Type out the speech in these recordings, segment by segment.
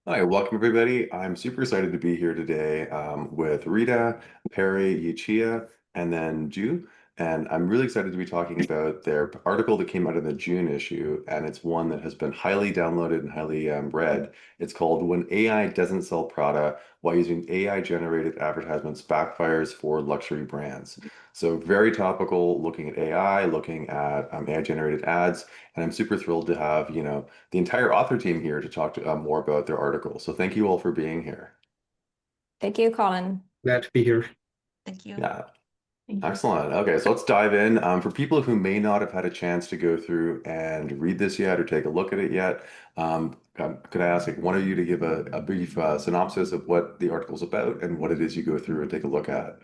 Hi, welcome everybody. I'm super excited to be here today with Rita, Perry, Yichia, and then Ju. And I'm really excited to be talking about their article that came out in the June issue, and it's one that has been highly downloaded and highly read. It's called When AI Doesn't Sell Prada, Why Using AI-Generated Advertisements Backfires for Luxury Brands. So very topical, looking at AI, looking at AI-generated ads, and I'm super thrilled to have, the entire author team here to talk to more about their article. So thank you all for being here. Thank you, Colin. Glad to be here. Thank you. Yeah, Thank you. excellent. Okay, so let's dive in. For people who may not have had a chance to go through and read this yet or take a look at it yet, could I ask like, one of you to give a brief synopsis of what the article's about and what it is you go through and take a look at?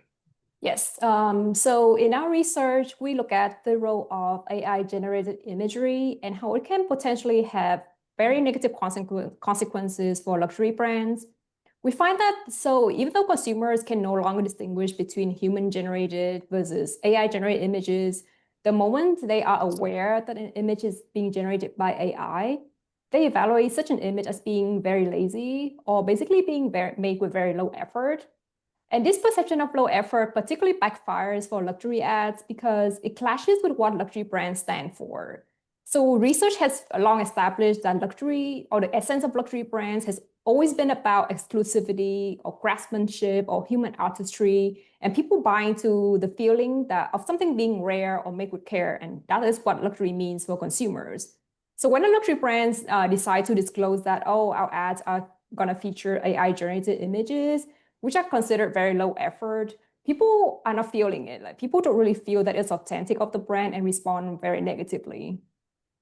Yes. So in our research, we look at the role of AI-generated imagery and how it can potentially have very negative consequences for luxury brands. We find that even though consumers can no longer distinguish between human-generated versus AI-generated images, the moment they are aware that an image is being generated by AI, they evaluate such an image as being very lazy or basically being made with very low effort. And this perception of low effort particularly backfires for luxury ads because it clashes with what luxury brands stand for. So research has long established that luxury, or the essence of luxury brands, has always been about exclusivity or craftsmanship or human artistry, and people buy into the feeling of something being rare or made with care, and that is what luxury means for consumers. So when the luxury brands decide to disclose that, oh, our ads are going to feature AI-generated images, which are considered very low effort, people are not feeling it. Like people don't really feel that it's authentic of the brand and respond very negatively.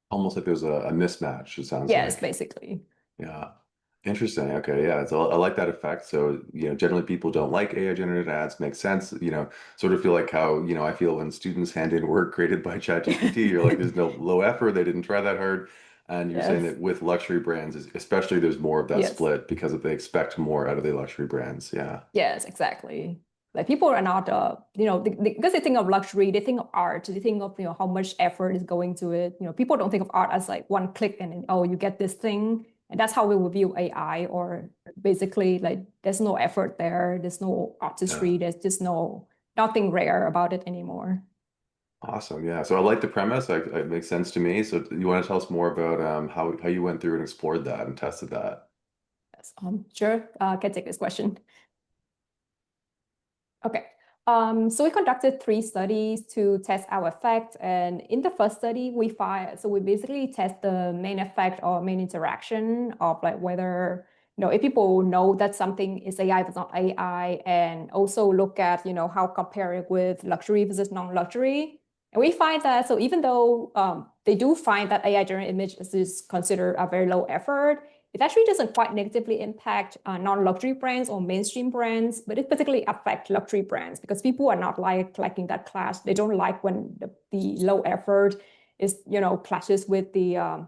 Almost like there's a mismatch, it sounds Yes, like. basically. Yeah. Interesting. Okay, yeah. So I like that effect. So, generally people don't like AI generated ads, makes sense. Sort of feel like how, I feel when students hand in work created by ChatGPT, you're like, there's no low effort, they didn't try that hard. And you're saying Yes. that with luxury brands, especially there's more of that Yes. split because they expect more out of the luxury brands. Yeah. Yes, exactly. Like people are not, because they think of luxury, they think of art, they think of, how much effort is going to it. People don't think of art as like one click and then, oh, you get this thing. And that's how we will view AI, or basically like there's no effort there. There's no Yeah. artistry. There's just nothing rare about it anymore. Awesome. Yeah. So I like the premise. It makes sense to me. So you want to tell us more about how you went through and explored that and tested that? Yes, sure. Can take this question. Okay. So we conducted 3 studies to test our effect. And in the first study, we basically test the main effect or main interaction of like whether, if people know that something is AI versus not AI, and also look at, how compare it with luxury versus non-luxury. And we find that, so even though they do find that AI generated images is considered a very low effort, it actually doesn't quite negatively impact non-luxury brands or mainstream brands, but it particularly affects luxury brands because people are not liking that clash. They don't like when the low effort is, clashes with the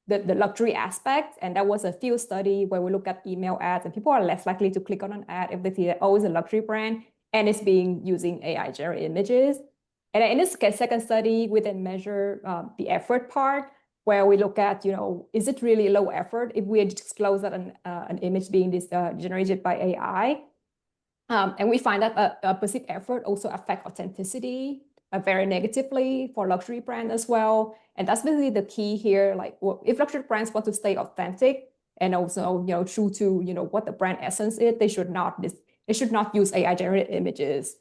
luxury aspect. And that was a field study where we look at email ads, and people are less likely to click on an ad if they see that, oh, it's a luxury brand and it's being using AI generated images. And in this second study, we then measure the effort part, where we look at, is it really low effort if we disclose that an image being generated by AI? And we find that a perceived effort also affects authenticity very negatively for luxury brands as well. And that's basically the key here. Like, if luxury brands want to stay authentic and also, true to, what the brand essence is, they should not use AI generated images.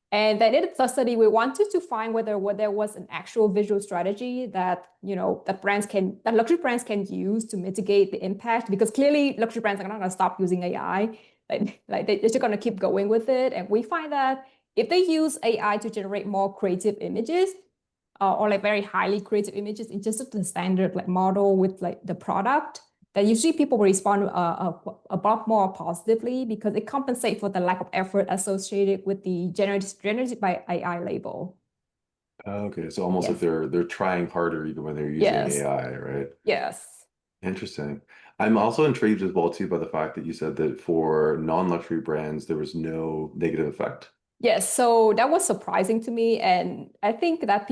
And then in the third study, we wanted to find whether there was an actual visual strategy that, that luxury brands can use to mitigate the impact, because clearly luxury brands are not going to stop using AI. They're just going to keep going with it. And we find that if they use AI to generate more creative images, or like very highly creative images in just the standard like model with like the product, that usually people will respond a lot more positively because it compensates for the lack of effort associated with the generated by AI label. Okay, so almost like Yes. they're trying harder even when they're using Yes. AI, right? Yes. Interesting. I'm also intrigued as well too by the fact that you said that for non-luxury brands there was no negative effect. Yes. So that was surprising to me. And I think that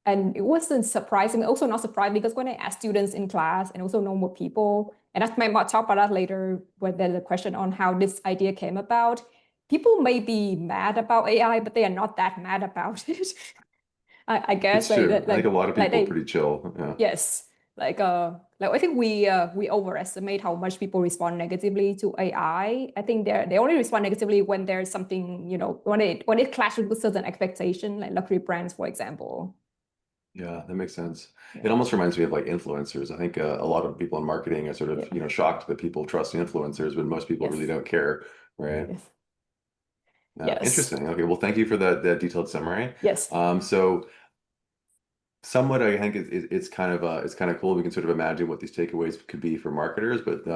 And it wasn't surprising, also not surprising, because when I asked students in class and also normal people, and I might talk about that later when there's a question on how this idea came about, people may be mad about AI, but they are not that mad about it. I guess It's true. I think a lot of like people are they pretty chill. Yeah. yes, like I think we overestimate how much people respond negatively to AI. I think they only respond negatively when there's something, when it clashes with certain expectation, like luxury brands, for example. Yeah, that makes sense. It Yeah. almost reminds me of like influencers. I think a lot of people in marketing are sort of, Yeah. shocked that people trust influencers when most people really Yes. don't care, right? Yes. Yeah, Yes. interesting. Okay, well, thank you for that detailed summary. Yes. So somewhat, I think it's kind of cool. We can sort of imagine what these takeaways could be for marketers, but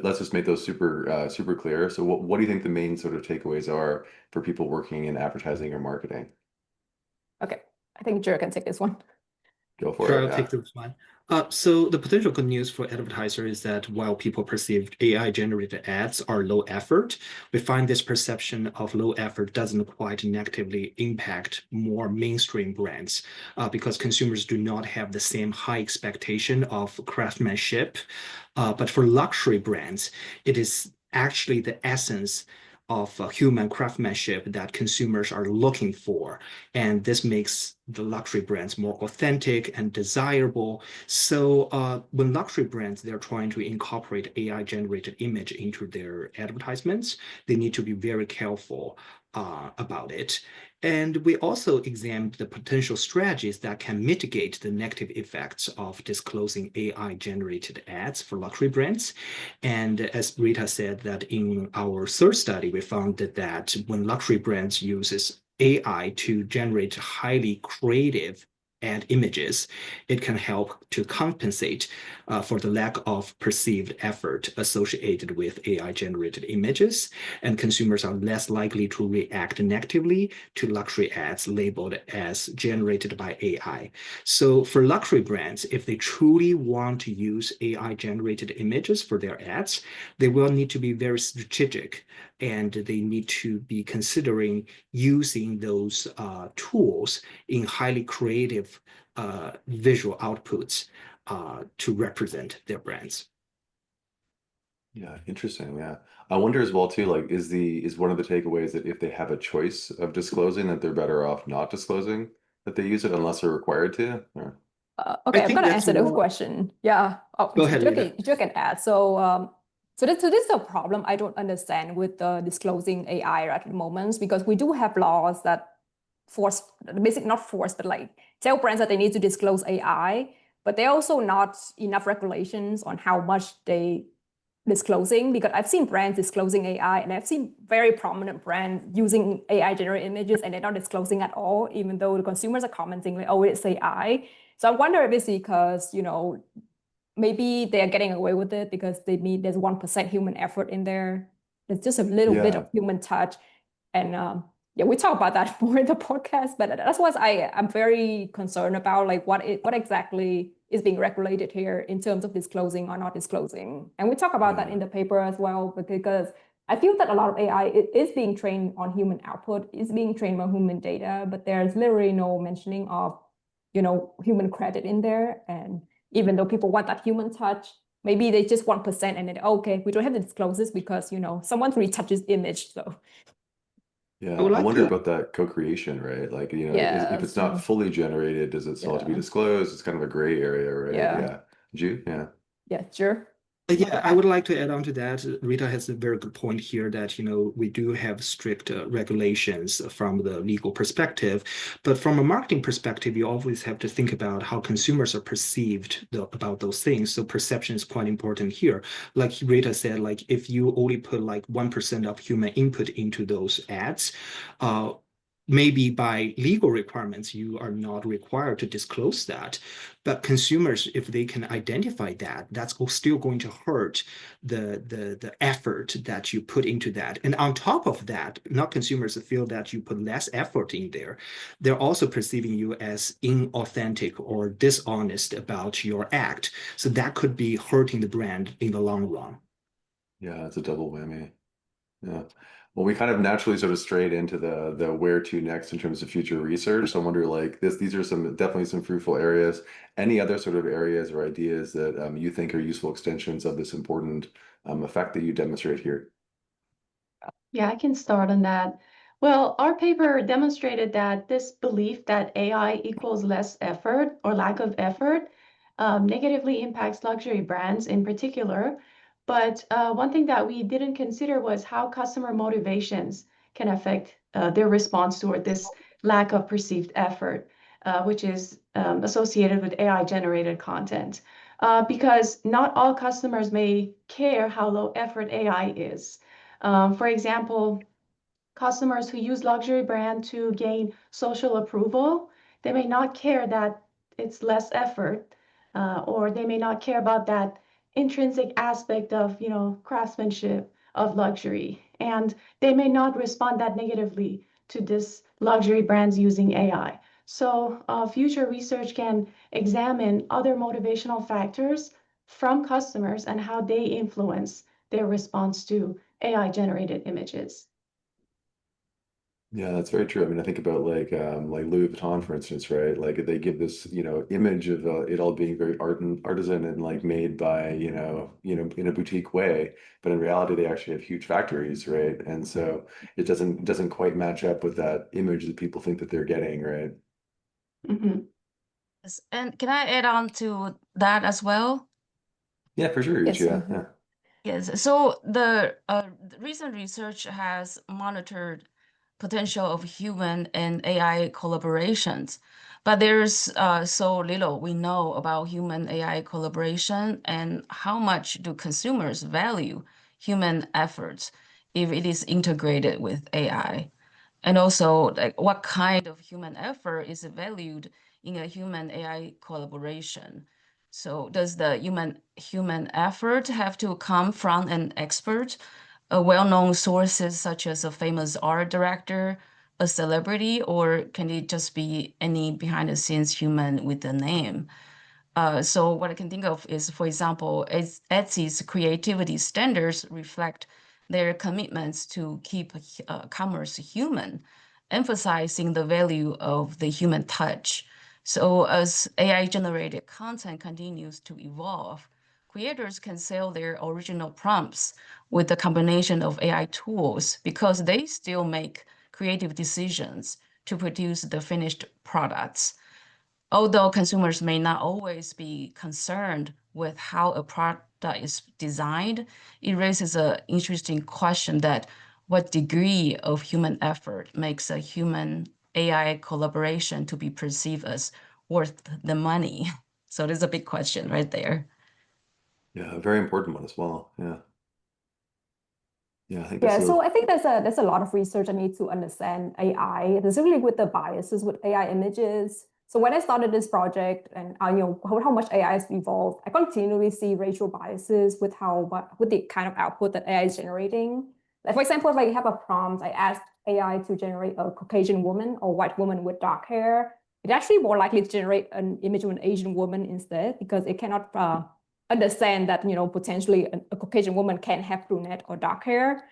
let's just make those super clear. So, what do you think the main sort of takeaways are for people working in advertising or marketing? Okay. I think Jer can take this one. Go for Sure, it. I'll Yeah. take this one. So the potential good news for advertisers is that while people perceive AI-generated ads are low effort, we find this perception of low effort doesn't quite negatively impact more mainstream brands because consumers do not have the same high expectation of craftsmanship. But for luxury brands, it is actually the essence of human craftsmanship that consumers are looking for. And this makes the luxury brands more authentic and desirable. So when luxury brands, they're trying to incorporate AI-generated image into their advertisements, they need to be very careful about it. And we also examined the potential strategies that can mitigate the negative effects of disclosing AI-generated ads for luxury brands. And as Rita said, that in our third study, we found that when luxury brands uses AI to generate highly creative ad images, it can help to compensate for the lack of perceived effort associated with AI-generated images, and consumers are less likely to react negatively to luxury ads labeled as generated by AI. So for luxury brands, if they truly want to use AI-generated images for their ads, they will need to be very strategic, and they need to be considering using those tools in highly creative visual outputs to represent their brands. Yeah, interesting. Yeah. I wonder as well too, like, is one of the takeaways that if they have a choice of disclosing, that they're better off not disclosing that they use it unless they're required to? Or... I Okay, I'm think gonna that's answer the more. question. Yeah. Oh, Go ahead, Rita. Jer can add. So this is a problem I don't understand with the disclosing AI at the moment, because we do have laws that force, basically not force, but like tell brands that they need to disclose AI, but there are also not enough regulations on how much they disclosing, because I've seen brands disclosing AI, and I've seen very prominent brands using AI generated images and they're not disclosing at all, even though the consumers are commenting like, oh, it's AI. So I wonder if it's because, maybe they're getting away with it because there's 1% human effort in there. There's just a little bit Yeah. of human touch. And yeah, we talk about that more in the podcast, but that's what I'm very concerned about, like what exactly is being regulated here in terms of disclosing or not disclosing. And we talk about that in the paper as well, because I feel that a lot of AI is being trained on human output, is being trained on human data, but there's literally no mentioning of, human credit in there. And even though people want that human touch, maybe they just 1% and then, okay, we don't have to disclose this because, someone retouches image. So Yeah, I would I like wonder to. about that co-creation, right? Like, if yeah, it's not so fully generated, does it still have to be yeah, disclosed? It's kind of a gray area, right? yeah, Yeah. Ju? Yeah. yeah, sure. Yeah, I would like to add on to that. Rita has a very good point here that, we do have strict regulations from the legal perspective, but from a marketing perspective, you always have to think about how consumers are perceived about those things. So perception is quite important here. Like Rita said, like if you only put like 1% of human input into those ads, maybe by legal requirements, you are not required to disclose that. But consumers, if they can identify that, that's still going to hurt the effort that you put into that. And on top of that, not consumers feel that you put less effort in there. They're also perceiving you as inauthentic or dishonest about your act. So that could be hurting the brand in the long run. Yeah, it's a double whammy. Yeah. Well, we kind of naturally sort of strayed into the where to next in terms of future research. So I wonder, like these are definitely some fruitful areas. Any other sort of areas or ideas that you think are useful extensions of this important effect that you demonstrate here? Yeah, I can start on that. Well, our paper demonstrated that this belief that AI equals less effort or lack of effort negatively impacts luxury brands in particular. But one thing that we didn't consider was how customer motivations can affect their response toward this lack of perceived effort, which is associated with AI-generated content. Because not all customers may care how low effort AI is. For example, customers who use luxury brand to gain social approval, they may not care that it's less effort, or they may not care about that intrinsic aspect of, craftsmanship of luxury, and they may not respond that negatively to this luxury brands using AI. So future research can examine other motivational factors from customers and how they influence their response to AI-generated images. Yeah, that's very true. I mean, I think about like Louis Vuitton, for instance, right? Like they give this, image of it all being very artisan and like made by, in a boutique way, but in reality they actually have huge factories, right? And so it doesn't quite match up with that image that people think that they're getting, right? Mhm. Yes, and can I add on to that as well? Yeah, for sure, Yes. Yuchia. Yeah. Yes, so the recent research has monitored potential of human and AI collaborations, but there's so little we know about human AI collaboration and how much do consumers value human efforts if it is integrated with AI. And also, like, what kind of human effort is valued in a human AI collaboration? So does the human effort have to come from an expert, a well-known sources such as a famous art director, a celebrity, or can it just be any behind-the-scenes human with a name? So what I can think of is, for example, Etsy's creativity standards reflect their commitments to keep commerce human, emphasizing the value of the human touch. So as AI-generated content continues to evolve, creators can sell their original prompts with the combination of AI tools because they still make creative decisions to produce the finished products. Although consumers may not always be concerned with how a product is designed, it raises an interesting question that what degree of human effort makes a human AI collaboration to be perceived as worth the money? So there's a big question right there. Yeah, a very important one as well. Yeah. Yeah, I think Yeah, this so is I think there's a lot of research I need to understand AI, specifically with the biases with AI images. So when I started this project and how much AI has evolved, I continually see racial biases with with the kind of output that AI is generating. Like for example, if I have a prompt, I ask AI to generate a Caucasian woman or white woman with dark hair, it's actually more likely to generate an image of an Asian woman instead because it cannot understand that potentially a Caucasian woman can have brunette or dark hair.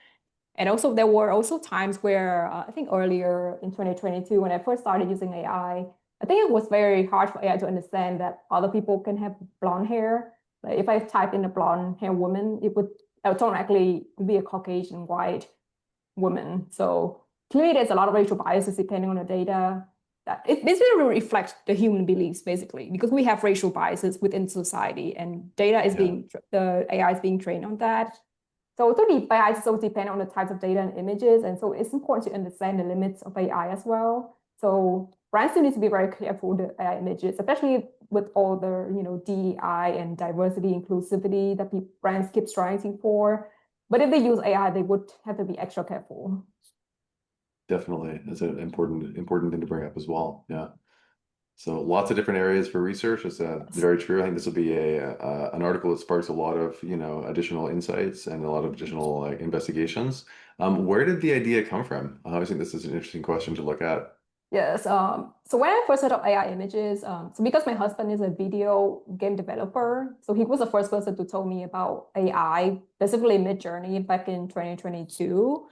And also, there were also times where I think earlier in 2022, when I first started using AI, I think it was very hard for AI to understand that other people can have blonde hair. Like if I type in a blonde hair woman, it would automatically be a Caucasian white woman. So clearly, there's a lot of racial biases depending on the data. That it basically reflects the human beliefs, basically, because we have racial biases within society, and data is the AI is being trained on that. So the AI also depend on the types of data and images, and so it's important to understand the limits of AI as well. So brands still need to be very careful with the AI images, especially with all the DEI and diversity inclusivity that brands keep striving for. But if they use AI, they would have to be extra careful. definitely is an important thing to bring up as well. Yeah. So lots of different areas for research. It's very true. I think this will be an article that sparks a lot of additional insights and a lot of additional investigations. Where did the idea come from? I always think this is an interesting question to look at. Yes. So when I first set up AI images, so because my husband is a video game developer, so he was the first person to tell me about AI, specifically Midjourney back in 2022.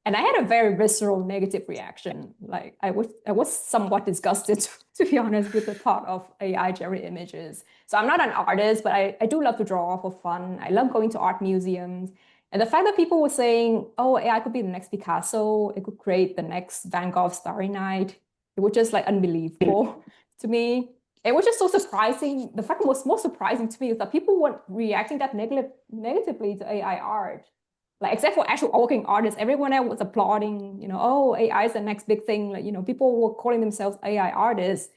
And I had a very visceral negative reaction. Like I was somewhat disgusted, to be honest, with the thought of AI generated images. So I'm not an artist, but I do love to draw for fun. I love going to art museums. And the fact that people were saying, oh, AI could be the next Picasso, it could create the next Van Gogh Starry Night, it was just like unbelievable to me. It was just so surprising. The fact that was most surprising to me is that people were reacting that negatively to AI art. Like, except for actual working artists, everyone else was applauding, oh, AI is the next big thing. Like, people were calling themselves AI artists.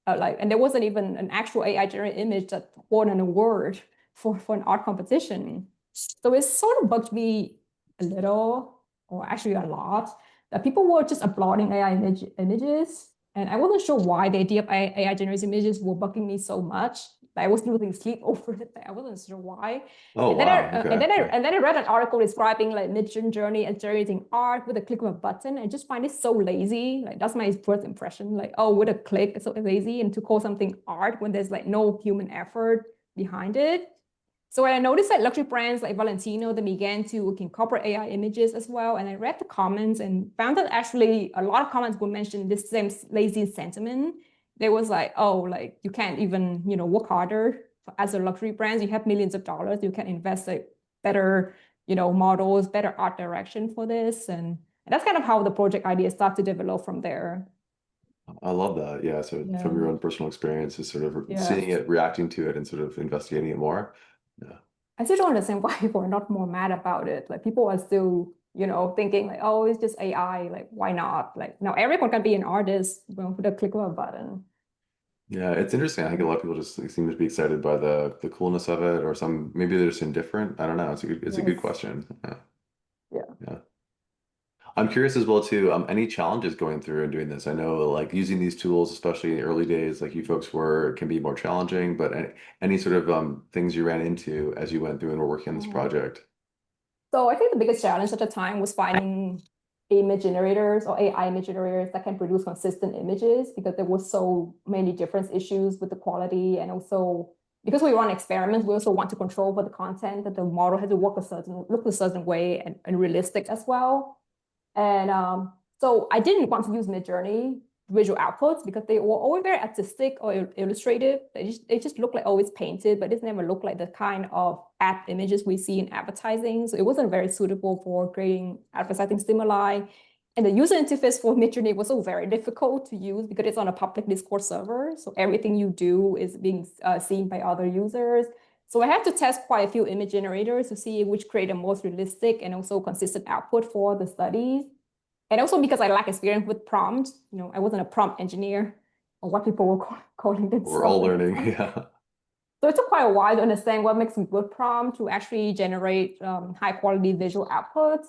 And there wasn't even an actual AI generated image that won an award for an art competition. So it sort of bugged me a little, or actually a lot, that people were just applauding AI images. And I wasn't sure why the idea of AI generated images were bugging me so much. I was losing sleep over it. I wasn't sure why. Oh, and then wow. I, Okay. and then I read an article describing like mid-journey and generating art with a click of a button. I just find it so lazy. Like that's my first impression. Like, oh, with a click, it's so lazy, and to call something art when there's like no human effort behind it. So when I noticed that luxury brands like Valentino, they began to incorporate AI images as well. And I read the comments and found that actually a lot of comments were mentioning this same lazy sentiment. There was like, oh, like you can't even, work harder as a luxury brand. You have millions of dollars. You can invest like better, models, better art direction for this. And that's kind of how the project idea started to develop from there. I love that. Yeah. So from your own personal experiences, sort of seeing it, reacting to it, and sort of investigating it more. Yeah. I still don't understand why people are not more mad about it. Like people are still, thinking like, oh, it's just AI. Like, why not? Like, now everyone can be an artist, with a click of a button. Yeah, it's interesting. I think a lot of people just seem to be excited by the coolness of it, or some maybe they're just indifferent. I don't know. It's a good question. Yeah. Yeah. Yeah. I'm curious as well too, any challenges going through and doing this? I know like using these tools, especially in the early days, like you folks were, can be more challenging, but any sort of things you ran into as you went through and were working on this project? So I think the biggest challenge at the time was finding image generators or AI image generators that can produce consistent images, because there were so many different issues with the quality. And also because we run experiments, we also want to control for the content, that the model has to look a certain way, and realistic as well. And so I didn't want to use Midjourney visual outputs because they were always very artistic or illustrative. They just look like, oh, it's painted, but it never looked like the kind of ad images we see in advertising. So it wasn't very suitable for creating advertising stimuli. And the user interface for Midjourney was so very difficult to use because it's on a public Discord server. So everything you do is being seen by other users. So I had to test quite a few image generators to see which create the most realistic and also consistent output for the studies. And also because I lack experience with prompts, I wasn't a prompt engineer, or what people were calling themselves. We're all learning, yeah. So it took quite a while to understand what makes a good prompt to actually generate high quality visual outputs.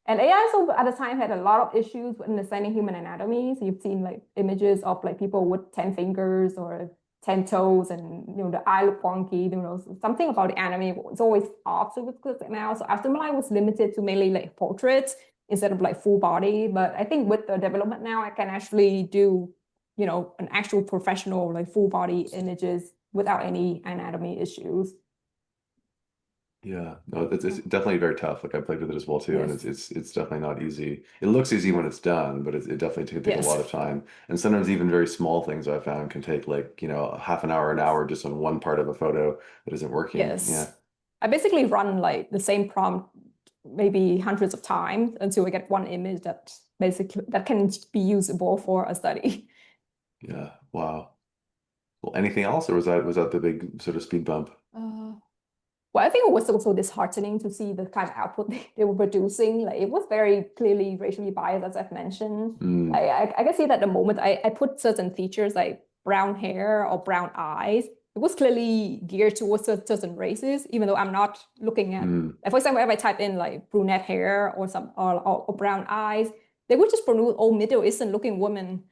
And AI also at the time had a lot of issues with understanding human anatomy. So you've seen like images of like people with 10 fingers or 10 toes, and the eye look wonky, something about the anatomy was always off. So it was good now. So after Malay was limited to mainly like portraits instead of like full body. But I think with the development now, I can actually do, an actual professional like full body images without any anatomy issues. Yeah, no, it's definitely very tough. Like I played with it as well too, and Yes. it's definitely not easy. It looks easy when it's done, but it definitely can take a lot of time. And sometimes even very small things I found can take like, half an hour just on one part of a photo that isn't working. Yes. Yeah. I basically run like the same prompt maybe hundreds of times until I get one image that can be usable for a study. Yeah. Wow. Well, anything else, or was that the big sort of speed bump? Well, I think it was also disheartening to see the kind of output they were producing. Like it was very clearly racially biased, as I've mentioned. I can see that the moment I put certain features like brown hair or brown eyes, it was clearly geared towards certain races, even though I'm not looking at, like, for example, if I type in like brunette hair or brown eyes, they would just produce old Middle Eastern looking women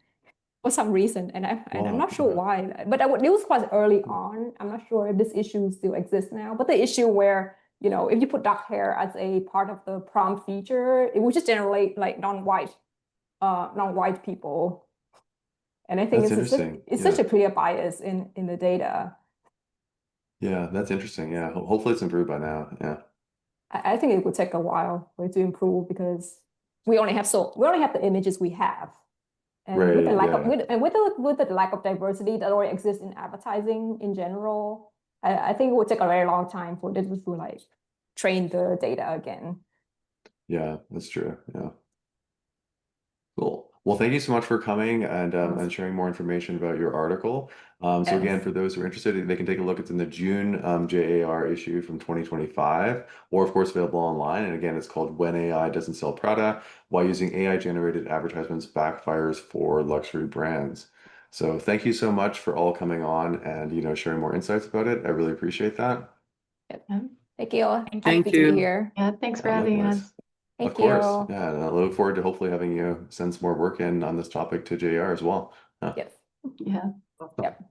for some reason, and I'm not sure why. But it was quite early on. I'm not sure if this issue still exists now. But the issue where, if you put dark hair as a part of the prompt feature, it would just generate like non-white people. And I think it's such a clear bias in the data. Yeah, that's interesting. Yeah, hopefully it's improved by now. Yeah. I think it would take a while for it to improve because we only have the images we have. And with the Right, lack of yeah. with the lack of diversity that already exists in advertising in general, I think it would take a very long time for them to like train the data again. Yeah, that's true. Yeah. Cool. Well, thank you so much for coming and sharing more information about your article. So again, Yes. for those who are interested, they can take a look. It's in the June JAR issue from 2025, or of course available online. And again, it's called When AI Doesn't Sell Prada, Why Using AI-Generated Advertisements Backfires for Luxury Brands. So thank you so much for all coming on and sharing more insights about it. I really appreciate that. Yeah, Thank you. Happy Thank to you. be here. yeah, thanks for Yeah, having likewise. us. Thank Of course. you. Yeah, and I look forward to hopefully having you send some more work in on this topic to JR as well. Yeah. Yes. Yeah. Yep.